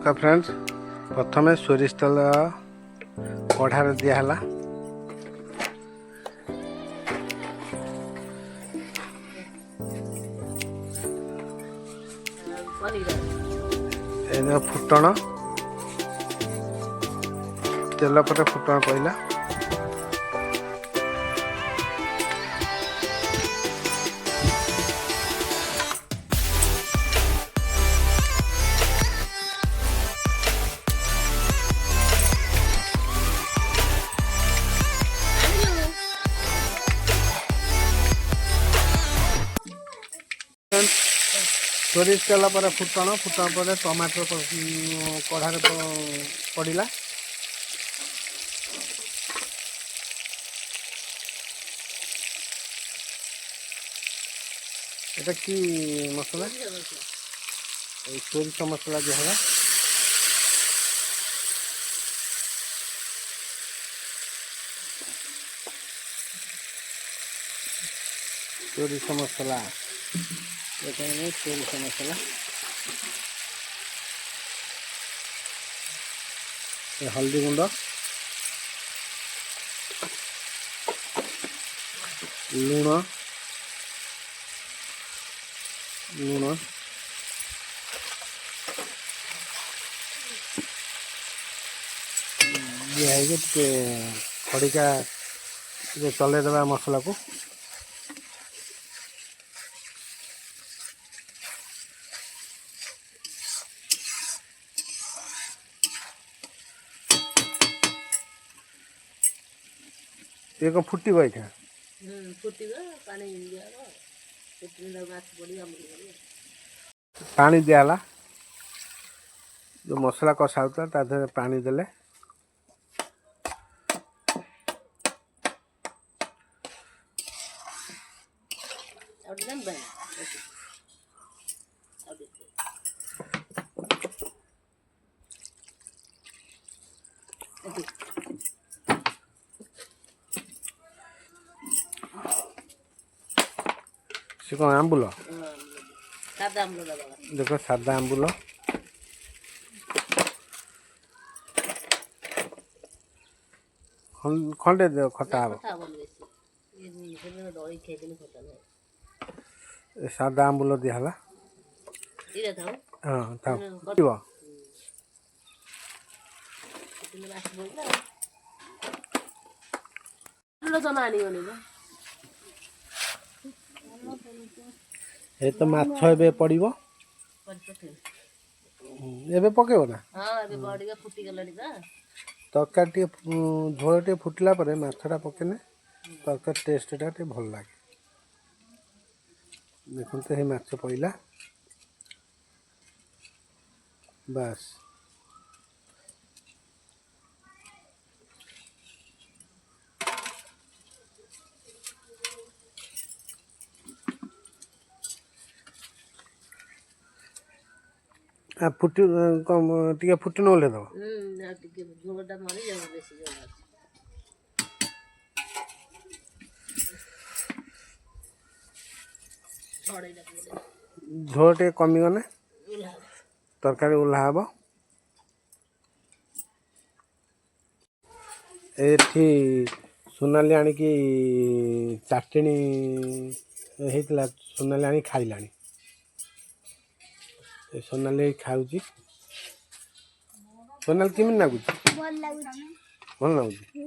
okay friends प्रथम सोरिष तेल कढ़ार दिहला फुटण तेल पर फुटण पड़ा सोरिष तेल पर फुटण पर टमाटर कढ़ार पड़ा এটা কি মশলা এই সরিষ মশলা দিহলা সরিষ মশলা এখানে সরিষ মশলা হলদি গুঁড লুণ लुण दिखाई खड़िका चलैदेवा मसला को ये को फुटी बैठा फुटी पानी पानी दिहला जो मसला कषा होता ता देहरे पानी देले से कौन आंबुल देखो सादा आंबुल खंडे दे खटा सादा आंबुल दिहला हाँ था ये तो माछ एबे पड़िबो एबे पकेबो ना हां एबे बड़िगा फुटी गलनी बा तरकारी टे झोल टे फुटला परे माछटा पकेने तरकारी टेस्टटा टे भल लागे देखो तो हे माछ पइला बस फुटी कम टिके फुटी नले दो टिके झोलटा मारी जाबो बेसी झोल टे कमी गने तरकारी उल्हा हबो एठी सोनाली आनी की चाटणी हेतला सोनाली आनी खाइलानी सोनाली खाऊची सोनाली किमिन लागुची भल लागुची